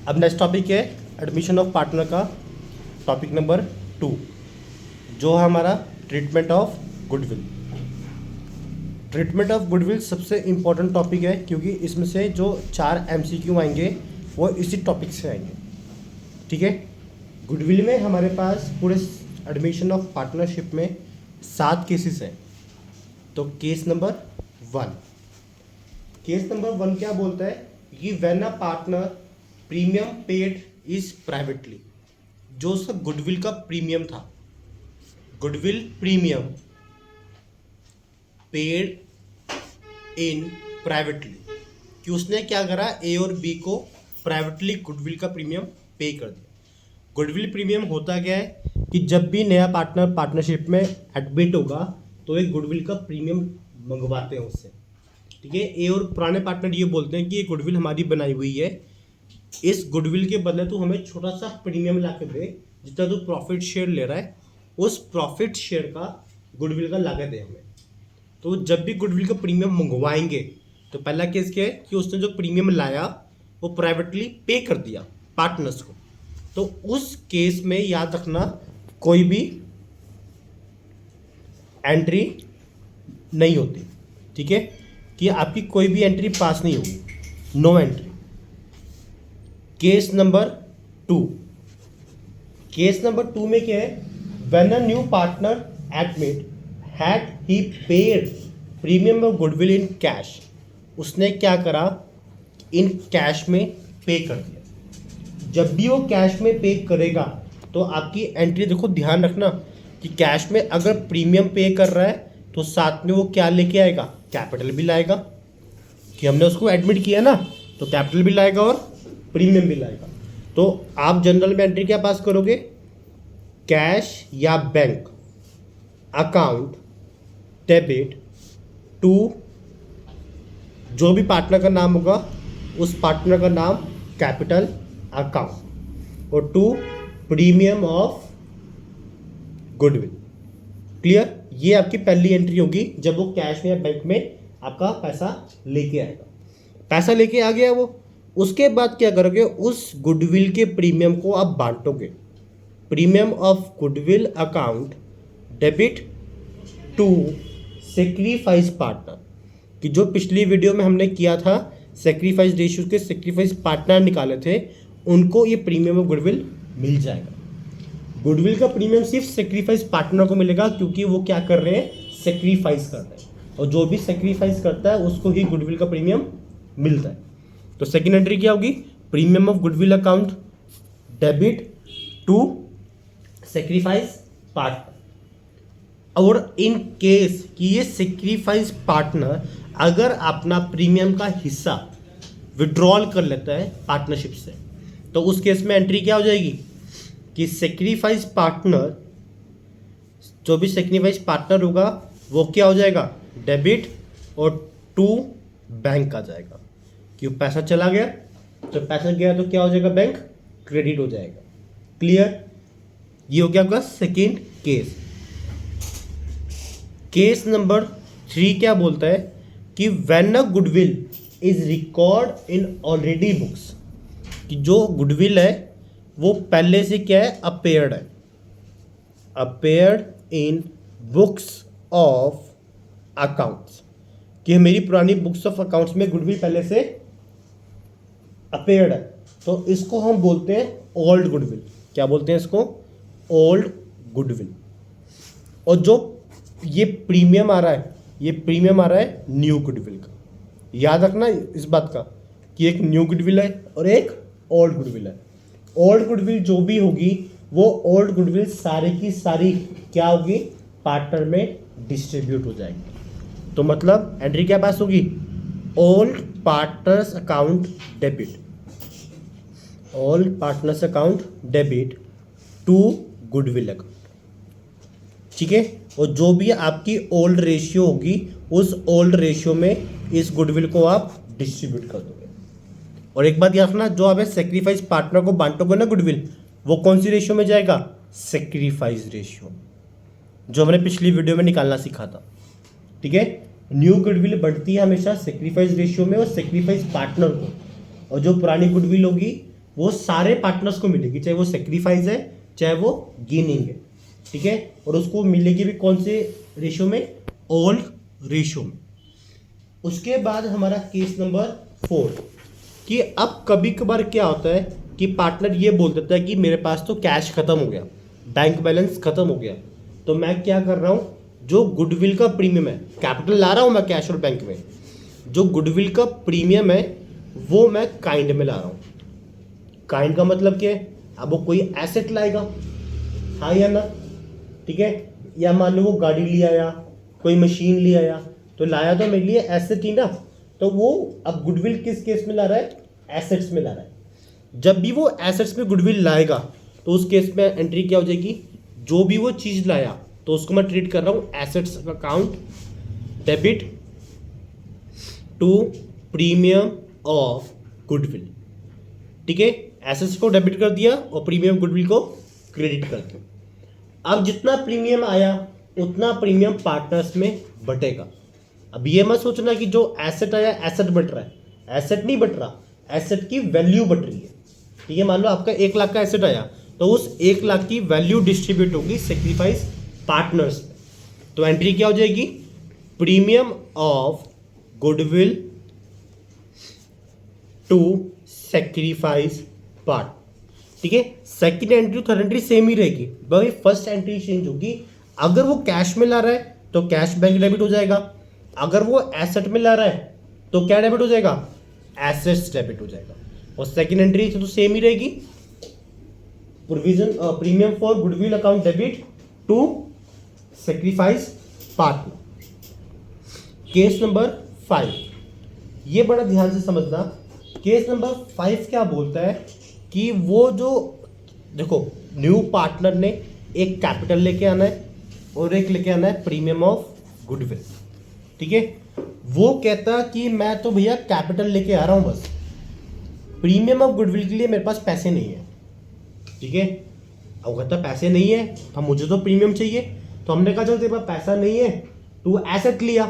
अब next topic है admission of partner का टॉपिक नंबर 2, जो है हमारा treatment of goodwill. Treatment of goodwill सबसे इम्पोर्टेंट टॉपिक है, क्योंकि इसमें से जो 4 MCQ आएंगे वो इसी टॉपिक से आएंगे। ठीक है, गुडविल में हमारे पास पूरे एडमिशन ऑफ पार्टनरशिप में 7 केसेस हैं। तो केस नंबर 1 क्या बोलता है कि when a partner premium paid is privately, जो उसका गुडविल का प्रीमियम था, goodwill premium paid in privately, कि उसने क्या करा, ए और बी को प्राइवेटली गुडविल का प्रीमियम पे कर दिया। गुडविल प्रीमियम होता क्या है कि जब भी नया पार्टनर पार्टनरशिप में एडमिट होगा तो एक गुडविल का प्रीमियम मंगवाते हैं उससे। ठीक है, ए और पुराने पार्टनर ये बोलते हैं कि ये गुडविल हमारी बनाई हुई है, इस गुडविल के बदले तू हमें छोटा सा प्रीमियम ला के दे, जितना तू प्रॉफिट शेयर ले रहा है उस प्रॉफिट शेयर का गुडविल का लागत है हमें। तो जब भी गुडविल का प्रीमियम मंगवाएंगे तो पहला केस क्या है कि उसने जो प्रीमियम लाया वो प्राइवेटली पे कर दिया पार्टनर्स को। तो उस केस में याद रखना, कोई भी एंट्री नहीं होती। ठीक है, कि आपकी कोई भी एंट्री पास नहीं होगी, नो एंट्री। केस नंबर 2 में क्या है, when a new partner admit had he paid premium of goodwill in cash, उसने क्या करा, इन कैश में पे कर दिया। जब भी वो कैश में पे करेगा तो आपकी एंट्री देखो, ध्यान रखना कि कैश में अगर प्रीमियम पे कर रहा है तो साथ में वो क्या लेके आएगा, कैपिटल भी लाएगा, कि हमने उसको एडमिट किया ना, तो कैपिटल भी लाएगा और प्रीमियम भी लाएगा। तो आप जनरल में एंट्री क्या पास करोगे, कैश या बैंक अकाउंट डेबिट टू, जो भी पार्टनर का नाम होगा उस पार्टनर का नाम कैपिटल अकाउंट, और to premium of goodwill. Clear, ये आपकी पहली एंट्री होगी जब वो कैश में या बैंक में आपका पैसा लेके आएगा। पैसा लेके आ गया वो, उसके बाद क्या करोगे, उस गुडविल के प्रीमियम को आप बांटोगे। Premium of goodwill account debit to sacrifice partner, कि जो पिछली वीडियो में हमने किया था सेक्रीफाइस रेशियो के सेक्रीफाइस पार्टनर निकाले थे, उनको ये प्रीमियम ऑफ गुडविल मिल जाएगा। गुडविल का प्रीमियम सिर्फ सेक्रीफाइस पार्टनर को मिलेगा, क्योंकि वो क्या कर रहे हैं, सेक्रीफाइस कर रहे हैं, और जो भी सेक्रीफाइस करता है उसको ही गुडविल का प्रीमियम मिलता है। तो सेकेंड एंट्री क्या होगी, premium of goodwill account debit to sacrifice partner. और इन केस कि ये सेक्रीफाइस पार्टनर अगर अपना प्रीमियम का हिस्सा विड्रॉल कर लेता है पार्टनरशिप से, तो उस केस में एंट्री क्या हो जाएगी कि सेक्रीफाइस पार्टनर, जो भी सेक्रीफाइस पार्टनर होगा वो क्या हो जाएगा, डेबिट, और टू बैंक आ जाएगा। क्यों, पैसा चला गया, तो पैसा गया तो क्या हो जाएगा, बैंक क्रेडिट हो जाएगा। क्लियर, ये हो गया आपका सेकेंड केस। केस नंबर 3 क्या बोलता है कि when a goodwill is record in already books, कि जो गुडविल है वो पहले से क्या है, अपेयर्ड है, appeared in books of accounts, कि मेरी पुरानी बुक्स ऑफ अकाउंट्स में गुडविल पहले से अपेयर्ड है, तो इसको हम बोलते हैं ओल्ड गुडविल। क्या बोलते हैं इसको, ओल्ड गुडविल। और जो ये प्रीमियम आ रहा है, ये प्रीमियम आ रहा है न्यू गुडविल का। याद रखना इस बात का कि एक न्यू गुडविल है और एक ओल्ड गुडविल है। ओल्ड गुडविल जो भी होगी वो ओल्ड गुडविल सारी की सारी क्या होगी, पार्टनर में डिस्ट्रीब्यूट हो जाएगी। तो मतलब एंट्री क्या पास होगी, old partners account debit, old partners account debit to goodwill account. ठीक है, और जो भी आपकी ओल्ड रेशियो होगी उस ओल्ड रेशियो में इस गुडविल को आप डिस्ट्रीब्यूट कर दोगे। और एक बात याद रखना, जो आप सेक्रीफाइस पार्टनर को बांटोगे ना गुडविल, वो कौन सी रेशियो में जाएगा, सेक्रीफाइस रेशियो, जो हमने पिछली वीडियो में निकालना सीखा था। ठीक है, न्यू गुडविल बढ़ती है हमेशा सेक्रीफाइस रेशियो में और सेक्रीफाइस पार्टनर को, और जो पुरानी गुडविल होगी वो सारे पार्टनर्स को मिलेगी, चाहे वो सेक्रीफाइस है चाहे वो गेनिंग है, ठीक है। और उसको मिलेगी भी कौन से रेशियो में, ऑल रेशियो में। उसके बाद हमारा केस नंबर 4 कि अब कभी कभार क्या होता है कि पार्टनर ये बोल देता है कि मेरे पास तो कैश खत्म हो गया, बैंक बैलेंस खत्म हो गया, तो मैं क्या कर रहा हूँ, जो गुडविल का प्रीमियम है, कैपिटल ला रहा हूँ मैं कैश और बैंक में, जो गुडविल का प्रीमियम है वो मैं काइंड में ला रहा हूँ। काइंड का मतलब क्या है, अब वो कोई एसेट लाएगा, हाँ या ना, ठीक है। या मान लो वो गाड़ी ले आया, कोई मशीन ले आया, तो लाया तो मेरे लिए एसेट ही ना, तो वो अब गुडविल किस केस में ला रहा है, एसेट्स में ला रहा है। जब भी वो एसेट्स में गुडविल लाएगा तो उस केस में एंट्री क्या हो जाएगी, जो भी वो चीज़ लाया तो उसको मैं ट्रीट कर रहा हूँ assets account debit to premium of goodwill, ठीक है। एसेट्स को डेबिट कर दिया और प्रीमियम गुडविल को क्रेडिट कर दिया। अब जितना प्रीमियम आया उतना प्रीमियम पार्टनर्स में बटेगा। अब ये मत सोचना कि जो एसेट आया एसेट बट रहा है, एसेट नहीं बट रहा, एसेट की वैल्यू बट रही है, ठीक है। मान लो आपका 1 लाख का एसेट आया तो उस 1 लाख की वैल्यू डिस्ट्रीब्यूट होगी सेक्रीफाइस पार्टनर्स में। तो एंट्री क्या हो जाएगी, premium of goodwill to sacrifice part, ठीक है। Second entry third entry same ही रहेगी, भाई फर्स्ट एंट्री चेंज होगी। अगर वो कैश में ला रहा है तो कैश बैंक डेबिट हो जाएगा, अगर वो एसेट में ला रहा है तो क्या डेबिट हो जाएगा, एसेट्स डेबिट हो जाएगा। और सेकंड एंट्री तो सेम ही रहेगी, provision premium for goodwill account debit to sacrifice partner. Case number 5, ये बड़ा ध्यान से समझना। केस नंबर 5 क्या बोलता है कि वो जो देखो न्यू पार्टनर ने एक कैपिटल लेके आना है और एक लेके आना है प्रीमियम ऑफ गुडविल, ठीक है। वो कहता कि मैं तो भैया कैपिटल लेके आ रहा हूं, बस प्रीमियम ऑफ गुडविल के लिए मेरे पास पैसे नहीं है, ठीक है। अब कहता पैसे नहीं है, हम मुझे तो प्रीमियम चाहिए, तो हमने कहा चल तेरे पास पैसा नहीं है, तू एसेट लिया,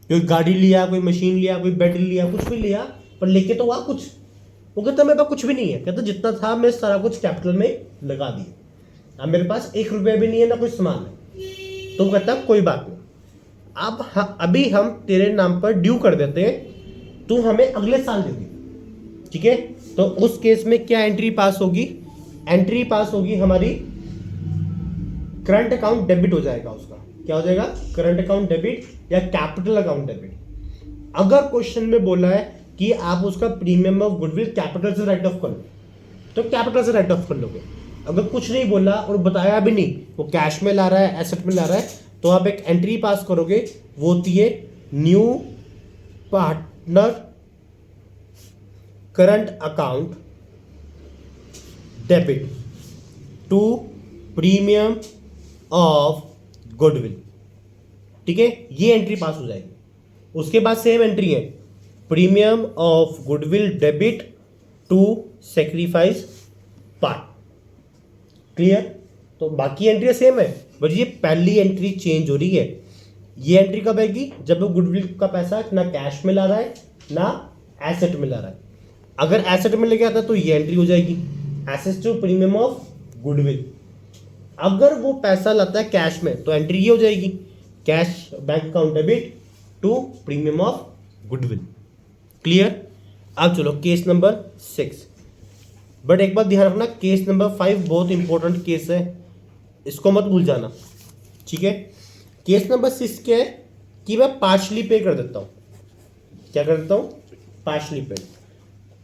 कोई गाड़ी लिया, कोई मशीन लिया, कोई बेड लिया, कुछ भी लिया, पर लेके तो आ कुछ। वो कहता मेरे पास कुछ भी नहीं है, कहता जितना था मैं सारा कुछ कैपिटल में लगा दिया, अब मेरे पास 1 रुपया भी नहीं है, ना कोई सामान है। तो कहता कोई बात नहीं, अब अभी हम तेरे नाम पर ड्यू कर देते हैं, तू हमें अगले साल दे दे, ठीक है। तो उस केस में क्या एंट्री पास होगी, एंट्री पास होगी हमारी करंट अकाउंट डेबिट हो जाएगा, उसका क्या हो जाएगा, करंट अकाउंट डेबिट या कैपिटल अकाउंट डेबिट। अगर क्वेश्चन में बोला है कि आप उसका प्रीमियम ऑफ गुडविल कैपिटल से राइट ऑफ कर लो तो कैपिटल से राइट ऑफ कर लोगे। अगर कुछ नहीं बोला और बताया भी नहीं, वो कैश में ला रहा है, एसेट में ला रहा है, तो आप एक एंट्री पास करोगे, वो होती है new partner current account debit to premium of goodwill, ठीक है। ये एंट्री पास हो जाएगी। उसके बाद सेम एंट्री है, premium of goodwill debit to sacrifice part, clear. तो बाकी एंट्री सेम है, बट ये पहली एंट्री चेंज हो रही है। ये एंट्री कब आएगी, जब वो गुडविल का पैसा ना कैश में ला रहा है ना एसेट में ला रहा है। अगर एसेट में लेके आता है तो ये एंट्री हो जाएगी, asset to premium of goodwill. अगर वो पैसा लाता है कैश में तो एंट्री ये हो जाएगी, cash bank account debit to premium of goodwill, clear. अब चलो केस नंबर 6, बट एक बात ध्यान रखना, केस नंबर 5 बहुत इंपॉर्टेंट केस है, इसको मत भूल जाना, ठीक है। केस नंबर 6 क्या है कि मैं पार्शली पे कर देता हूं, क्या कर देता हूं, पार्शली पे।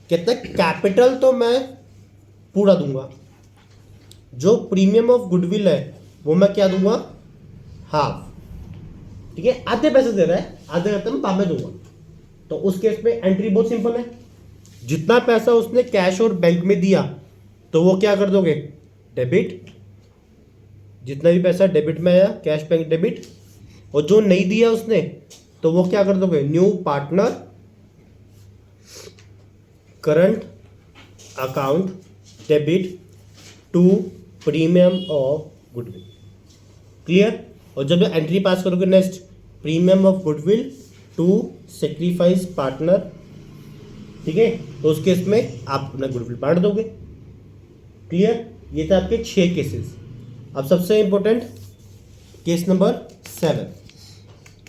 कहता है कैपिटल तो मैं पूरा दूंगा, जो प्रीमियम ऑफ गुडविल है वो मैं क्या दूंगा, हाफ, ठीक है। आधे पैसे दे रहा है, आधे कहता मैं बाद में दूंगा। तो उस केस में एंट्री बहुत सिंपल है, जितना पैसा उसने कैश और बैंक में दिया तो वो क्या कर दोगे, डेबिट, जितना भी पैसा डेबिट में आया कैश बैंक डेबिट, और जो नहीं दिया उसने तो वो क्या कर दोगे, new partner current account debit to premium of goodwill, clear. और जब एंट्री पास करोगे next, premium of goodwill to sacrifice partner, ठीक है। तो उस केस में आप अपना गुडविल बांट दोगे। क्लियर? ये थे आपके 6 केसेस। अब सबसे important case number 7।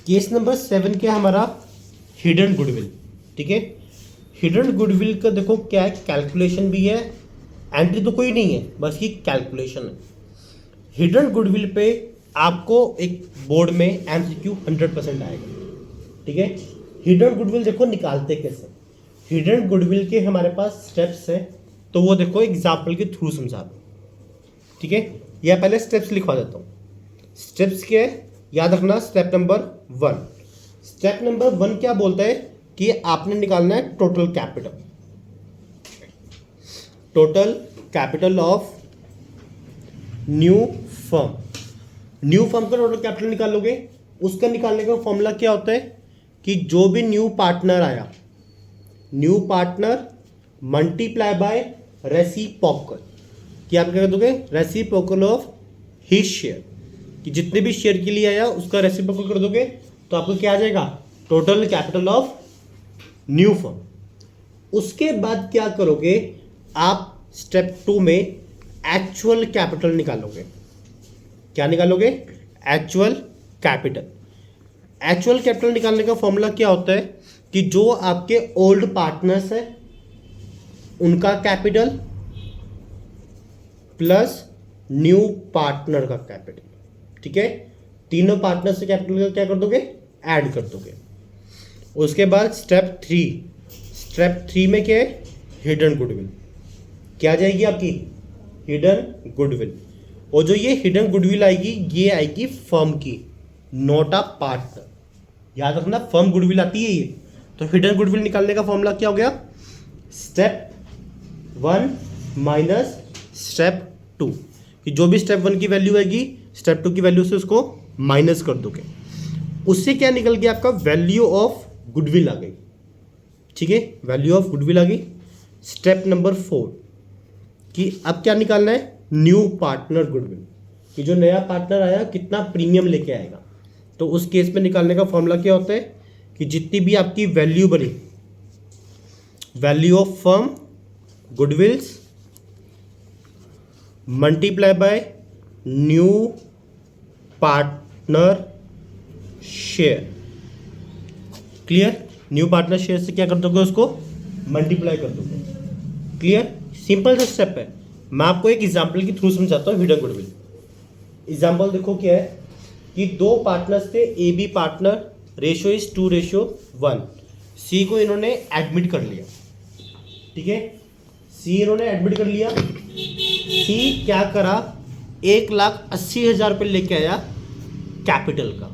Case number 7 क्या हमारा? Hidden goodwill. ठीक है, हिडन गुडविल का देखो क्या है, कैलकुलेशन भी है, एंट्री तो कोई नहीं है, बस ये कैलकुलेशन है। हिडन गुडविल पे आपको एक बोर्ड में एमसीक्यू 100% आएगा। ठीक है, हिडन गुडविल देखो निकालते कैसे। हिडन गुडविल के हमारे पास स्टेप्स है, तो वो देखो एग्जाम्पल के थ्रू समझा दो। ठीक है, या पहले स्टेप्स लिखवा देता हूँ। स्टेप्स क्या है याद रखना। स्टेप नंबर 1, स्टेप नंबर 1 क्या बोलता है कि आपने निकालना है total capital. Total capital of new firm. New firm का टोटल कैपिटल निकालोगे, उसका निकालने का फॉर्मूला क्या होता है कि जो भी न्यू पार्टनर आया, new partner multiply by reciprocal. कि आप क्या कर दोगे? रेसिप्रोकल ऑफ हिज शेयर, कि जितने भी शेयर के लिए आया उसका रेसिप्रोकल कर दोगे, तो आपको क्या आ जाएगा? Total capital of new firm. उसके बाद क्या करोगे? आप स्टेप 2 में एक्चुअल कैपिटल निकालोगे। क्या निकालोगे? Actual capital. एक्चुअल कैपिटल निकालने का फॉर्मूला क्या होता है कि जो आपके ओल्ड पार्टनर्स है उनका कैपिटल प्लस न्यू पार्टनर का कैपिटल। ठीक है, तीनों पार्टनर से कैपिटल का क्या कर दोगे? ऐड कर दोगे। उसके बाद स्टेप 3। स्टेप 3 में क्या है? Hidden goodwill. क्या जाएगी आपकी? Hidden goodwill. और जो ये हिडन गुडविल आएगी, ये आएगी फर्म की, नॉट अ पार्टनर। याद रखना, फर्म गुडविल आती है ये। तो हिडन गुडविल निकालने का फॉर्मूला क्या हो गया? स्टेप 1 माइनस स्टेप 2, कि जो भी स्टेप 1 की वैल्यू आएगी स्टेप 2 की वैल्यू से उसको माइनस कर दोगे। उससे क्या निकल गया? आपका वैल्यू ऑफ गुडविल आ गई। ठीक है, वैल्यू ऑफ गुडविल आ गई। स्टेप नंबर 4 कि अब क्या निकालना है? न्यू पार्टनर गुडविल, कि जो नया पार्टनर आया कितना प्रीमियम लेके आएगा। तो उस केस में निकालने का फॉर्मूला क्या होता है कि जितनी भी आपकी वैल्यू बनी, value of firm गुडविल्स multiply by new partner share. Clear? New partner share से क्या कर दोगे? उसको मल्टीप्लाई कर दोगे। क्लियर? सिंपल सा स्टेप है। मैं आपको एक एग्जांपल के थ्रू समझाता हूँ हिडन गुडविल। एग्जांपल देखो क्या है कि 2 पार्टनर्स थे, A B partner, ratio is 2:1। C को इन्होंने एडमिट कर लिया। ठीक है, सी इन्होंने एडमिट कर लिया। सी क्या करा? 1,80,000 रुपये लेके आया कैपिटल का।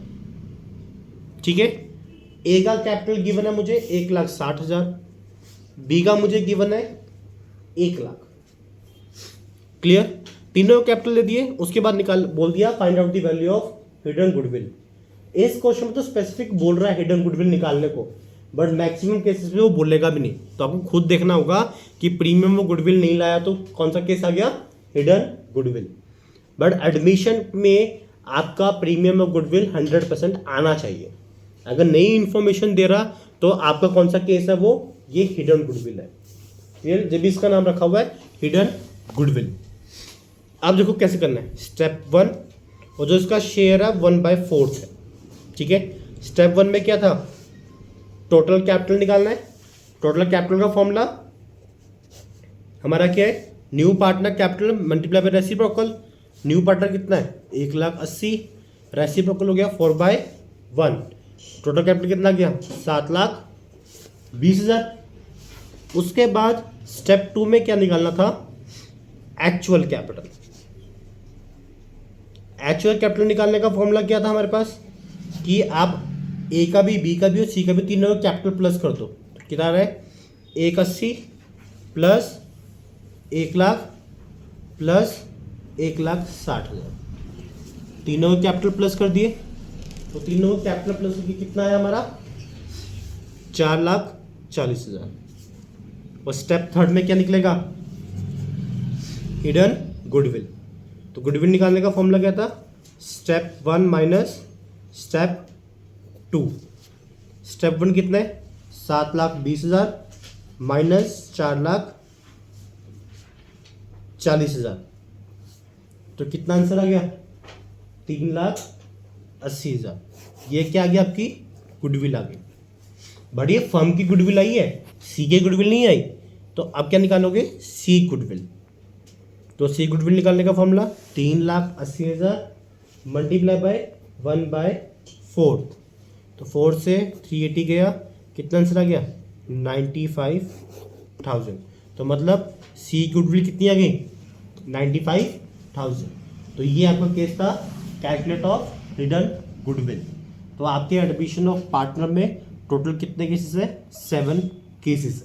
ठीक है, ए का कैपिटल गिवन है मुझे 1,60,000, बी का मुझे गिवन है 1,00,000। क्लियर? तीनों कैपिटल दे दिए। उसके बाद निकाल बोल दिया find out the value of hidden goodwill. इस क्वेश्चन में तो स्पेसिफिक बोल रहा है हिडन गुडविल निकालने को, बट मैक्सिमम केसेस में वो बोलेगा भी नहीं। तो आपको खुद देखना होगा कि प्रीमियम वो गुडविल नहीं लाया तो कौन सा केस आ गया? Hidden goodwill. बट एडमिशन में आपका प्रीमियम और गुडविल 100% आना चाहिए। अगर नई इंफॉर्मेशन दे रहा तो आपका कौन सा केस है? वो ये हिडन गुडविल है। क्लियर? जब भी इसका नाम रखा हुआ है हिडन गुडविल। अब देखो कैसे करना है। स्टेप 1, और जो इसका शेयर है 1/4 है। ठीक है, स्टेप 1 में क्या था? टोटल कैपिटल निकालना है। टोटल कैपिटल का फॉर्मूला हमारा क्या है? New partner capital multiply by reciprocal. New partner कितना है? 1,80,000, रेसिप्रोकल हो गया 4/1। टोटल कैपिटल कितना गया? 7,20,000। उसके बाद स्टेप 2 में क्या निकालना था? Actual capital. एक्चुअल कैपिटल निकालने का फॉर्मूला क्या था हमारे पास कि आप ए का भी, बी का भी और सी का भी तीनों का कैपिटल प्लस कर दो। तो कितना रहा है? 1,80,000 प्लस 1,00,000 प्लस 1,60,000। तीनों का कैपिटल प्लस कर दिए। तो तीनों का कैपिटल प्लस कितना है हमारा? 4,40,000। और स्टेप 3 में क्या निकलेगा? Hidden goodwill. तो गुडविल निकालने का फॉर्मूला क्या था? Step 1 minus step 2। स्टेप 1 कितना है? 7,20,000 माइनस 4,40,000, तो कितना आंसर आ गया? 3,80,000। ये क्या आ गया? आपकी गुडविल आ गई। बढ़िया, फर्म की गुडविल आई है, सी की गुडविल नहीं आई। तो अब क्या निकालोगे? सी गुडविल। तो सी गुडविल निकालने का फॉर्मूला 3,80,000 मल्टीप्लाई बाय 1/4। तो 4 से 380 गया, कितना आंसर आ गया? 95,000। तो मतलब सी गुडविल कितनी आ गई? 95,000। तो ये आपका केस था कैलकुलेट ऑफ हिडन गुडविल। तो आपके एडमिशन ऑफ पार्टनर में टोटल कितने केसेस है? 7 केसेस।